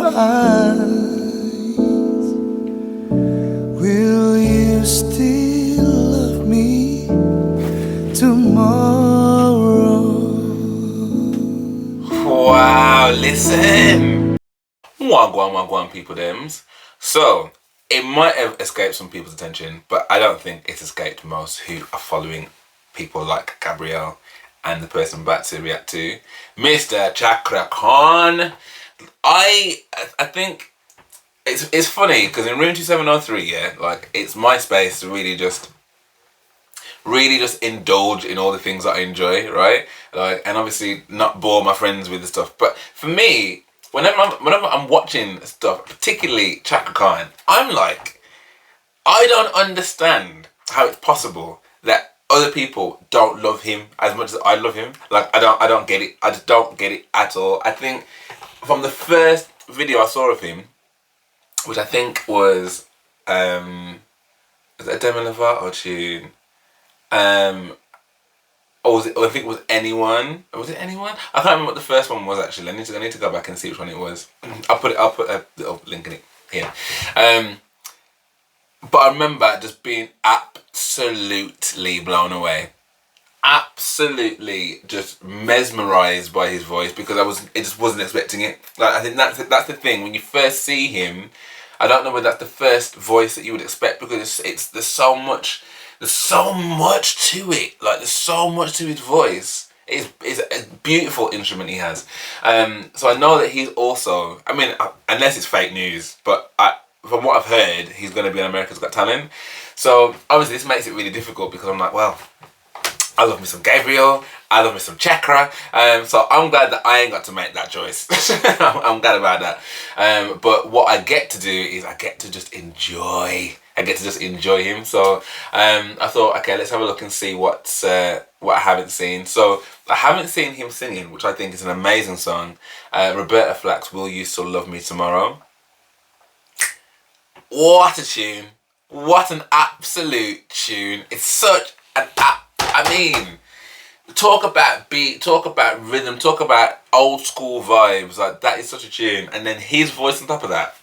eyes. Will you still love me tomorrow? Wow, listen. Wagwan, people thems. So, it might have escaped some people's attention, but I don't think it's escaped most who are following people like Gabriel and the person I'm about to react to, Mr. Cakra Khan. I think it's funny because in room 2703, yeah, like it's my space to really just indulge in all the things that I enjoy, right? Like, and obviously not bore my friends with the stuff. But for me, whenever I'm watching stuff, particularly Cakra Khan, I'm like, I don't understand how it's possible that other people don't love him as much as I love him. Like, I don't get it. I just don't get it at all. I think from the first video I saw of him, which I think was it a Demi Lovato tune? Or was it? Or I think it was Anyone. Was it Anyone? I can't remember what the first one was actually. I need to go back and see which one it was. I'll put a little link in it here. But I remember just being absolutely blown away, absolutely just mesmerized by his voice because I just wasn't expecting it. Like, I think that's the thing when you first see him. I don't know whether that's the first voice that you would expect because there's so much to it. Like, there's so much to his voice. It's a beautiful instrument he has. So I know that he's also, I mean, unless it's fake news, but from what I've heard, he's going to be on America's Got Talent. So obviously this makes it really difficult because I'm like, well, I love me some Gabriel, I love me some Cakra. So I'm glad that I ain't got to make that choice. I'm glad about that. But what I get to do is I get to just enjoy him. So I thought, okay, let's have a look and see what I haven't seen. So I haven't seen him singing, which I think is an amazing song. Roberta Flack's Will You Still Love Me Tomorrow? What a tune. What an absolute tune. It's such an I mean, talk about beat, talk about rhythm, talk about old school vibes. Like, that is such a tune. And then his voice on top of that.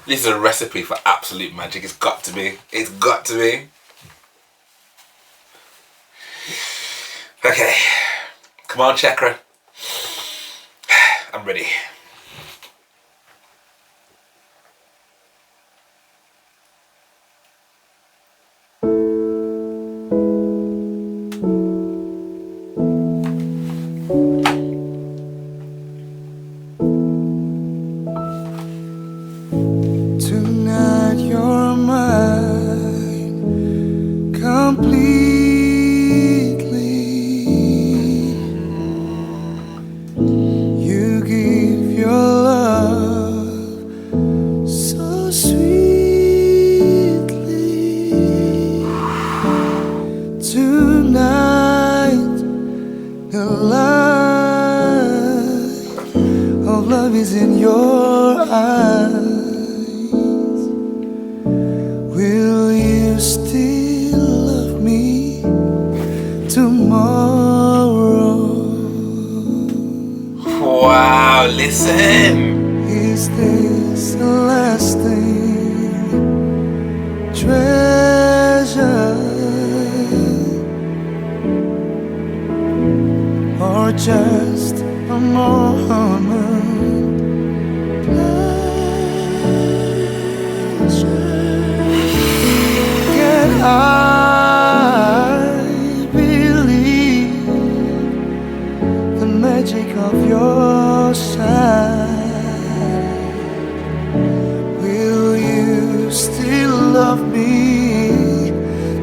This is a recipe for absolute magic. It's got to be. It's got to be. Okay. Come on, Cakra. I'm ready. Tonight you're mine completely. You give your love so sweetly. Tonight the light of love is in your eyes. Will you still love me tomorrow? Wow, listen. Is this a lasting treasure or just a moment? I believe the magic of your side. Will you still love me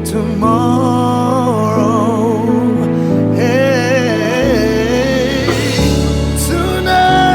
tomorrow? Hey, tonight.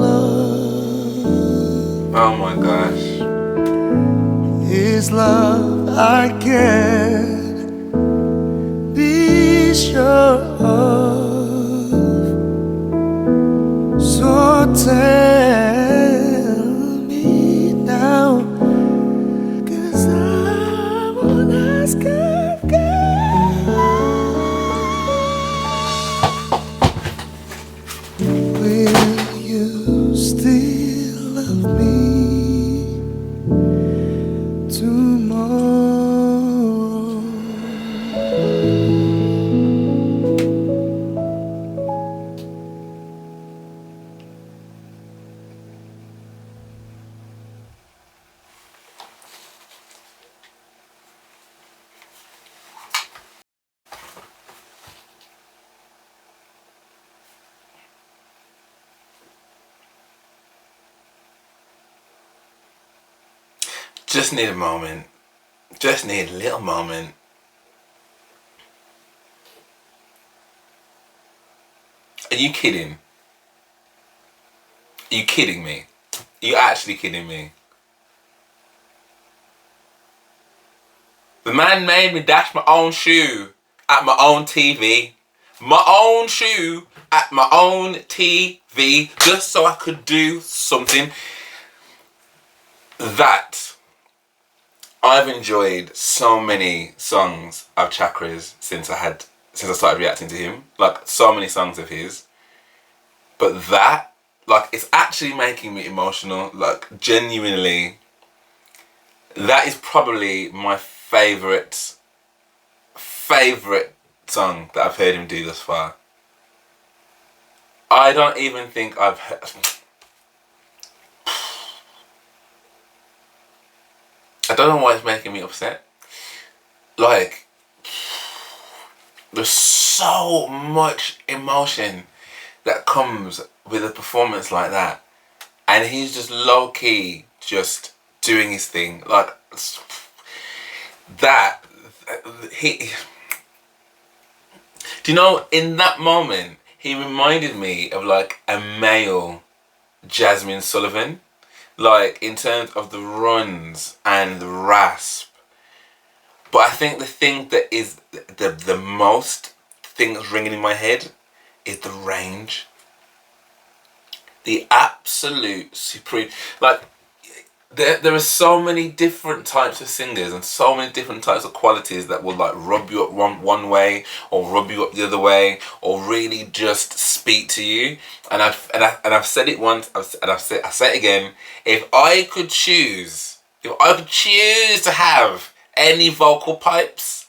love Oh my gosh. is love I can be sure of. So tell me now, 'cause I won't ask again. Will you still love me tomorrow? Just need a moment. Just need a little moment. Are you kidding? Are you kidding me? Are you actually kidding me? The man made me dash my own shoe at my own TV. My own shoe at my own TV just so I could do something. That I've enjoyed so many songs of Chakra's since I started reacting to him. Like so many songs of his. But that, like, it's actually making me emotional. Like genuinely, that is probably my favourite song that I've heard him do thus far. I don't even think I've heard... I don't know why it's making me upset. Like, there's so much emotion that comes with a performance like that. And he's just low-key just doing his thing. Like, that... Do you know, in that moment, he reminded me of like a male Jasmine Sullivan. Like, in terms of the runs and the rasp. But I think the thing that is the most thing that's ringing in my head is the range. The absolute supreme... Like, there are so many different types of singers and so many different types of qualities that will like rub you up one way or rub you up the other way or really just speak to you. And I've said it once, I say it again. If I could choose to have any vocal pipes,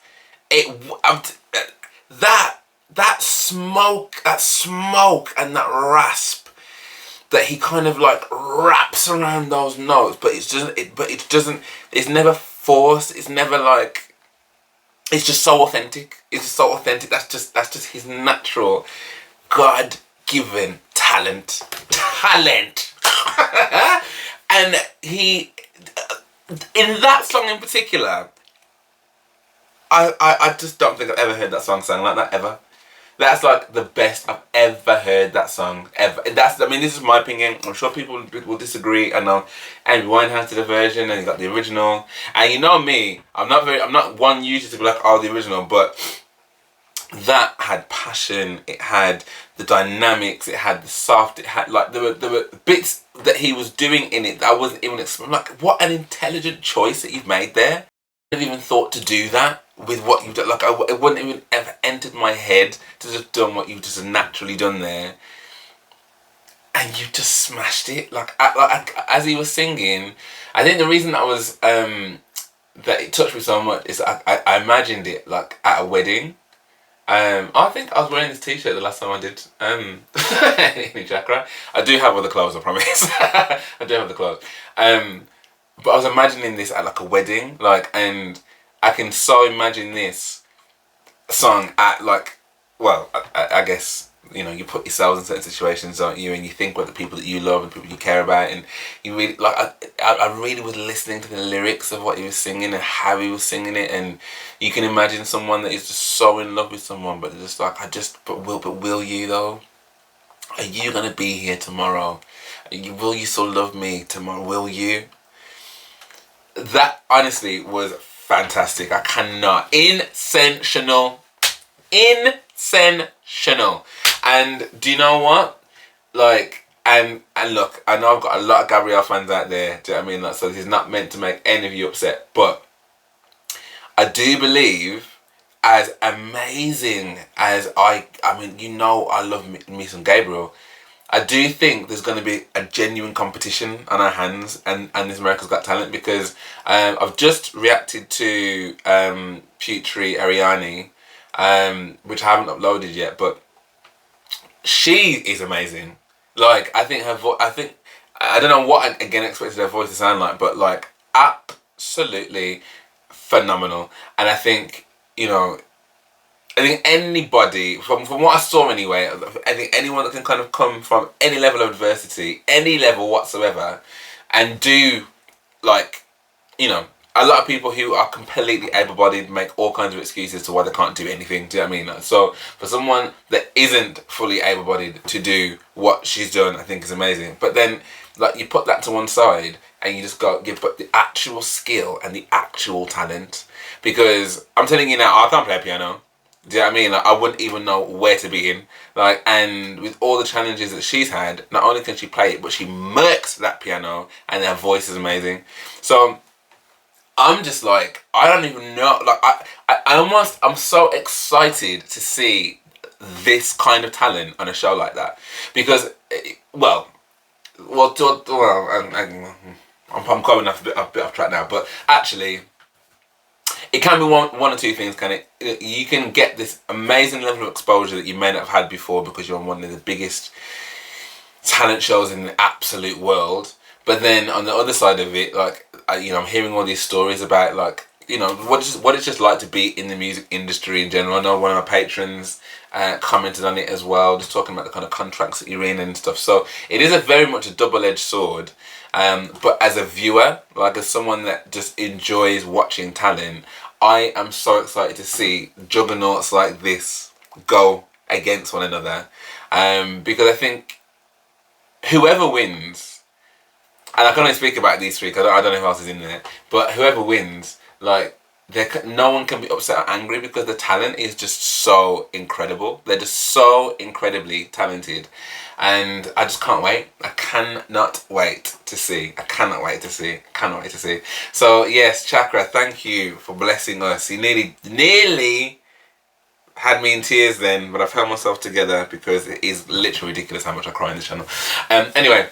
that smoke and that rasp that he kind of like wraps around those notes, but it's never forced. It's never like, it's just so authentic. It's just so authentic. That's just his natural, God-given talent. And he, in that song in particular, I just don't think I've ever heard that song sung like that ever. That's like the best I've ever heard that song ever. This is my opinion. I'm sure people will disagree. I know Amy Winehouse did a version and he got the original. And you know me, I'm not one usually to be like, oh, the original, but that had passion, it had the dynamics, it had the soft, it had like, there were bits that he was doing in it that I wasn't even like, what an intelligent choice that you've made there. I never even thought to do that with what you've done. Like, it wouldn't even ever entered my head to just done what you've just naturally done there. And you just smashed it. Like as he was singing, I think the reason that was that it touched me so much is I imagined it like at a wedding. I think I was wearing this t-shirt the last time I did in Cakra. I do have other clothes, I promise. I do have the clothes. But I was imagining this at like a wedding, like, and I can so imagine this song at like, well, I guess, you know, you put yourselves in certain situations, don't you, and you think about the people that you love and people you care about, and you really, like, I really was listening to the lyrics of what he was singing and how he was singing it, and you can imagine someone that is just so in love with someone, but just like, but will you though? Are you gonna be here tomorrow? Will you still love me tomorrow? Will you? That honestly was fantastic. I cannot. Sensational. Sensational. And do you know what? Like, and look, I know I've got a lot of Gabriel fans out there. Do you know what I mean? Like, so this is not meant to make any of you upset, but I do believe, as amazing as I mean, you know, I love me some Gabriel. I do think there's going to be a genuine competition on our hands, and this America's Got Talent, because I've just reacted to Putri Ariani, which I haven't uploaded yet, but she is amazing. Like, I think her voice, I don't know what I again expected her voice to sound like, but like absolutely phenomenal. And I think, you know, I think anybody, from what I saw anyway, I think anyone that can kind of come from any level of adversity, any level whatsoever, and do, like, you know, a lot of people who are completely able-bodied make all kinds of excuses to why they can't do anything. Do you know what I mean? So for someone that isn't fully able-bodied to do what she's done, I think is amazing. But then, like, you put that to one side and you just go, you put the actual skill and the actual talent. Because I'm telling you now, I can't play piano. Do you know what I mean? Like, I wouldn't even know where to begin. Like, and with all the challenges that she's had, not only can she play it, but she murks that piano, and her voice is amazing. So I'm just like, I don't even know. Like, I'm so excited to see this kind of talent on a show like that, because, I'm going off a bit off track now, but actually, it can be one or two things, can it? You can get this amazing level of exposure that you may not have had before because you're on one of the biggest talent shows in the absolute world. But then on the other side of it, like, you know, I'm hearing all these stories about, like, you know, what it's just like to be in the music industry in general. I know one of my patrons commented on it as well, just talking about the kind of contracts that you're in and stuff. So it is very much a double-edged sword. But as a viewer, like as someone that just enjoys watching talent, I am so excited to see juggernauts like this go against one another. Because I think whoever wins, and I can only speak about these three because I don't know who else is in there, but whoever wins, like, no one can be upset or angry because the talent is just so incredible. They're just so incredibly talented. And I just can't wait. I cannot wait to see. I cannot wait to see. Cannot wait to see. So yes, Cakra, thank you for blessing us. You nearly had me in tears then, but I've held myself together because it is literally ridiculous how much I cry on this channel. Anyway,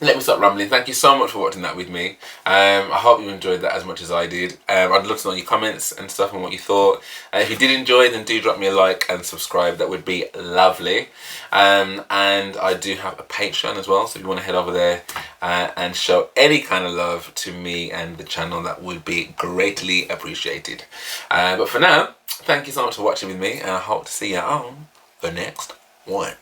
let me stop rambling. Thank you so much for watching that with me. I hope you enjoyed that as much as I did. I'd love to know your comments and stuff and what you thought. If you did enjoy, then do drop me a like and subscribe. That would be lovely. And I do have a Patreon as well, so if you want to head over there and show any kind of love to me and the channel, that would be greatly appreciated. But for now, thank you so much for watching with me, and I hope to see you on the next one.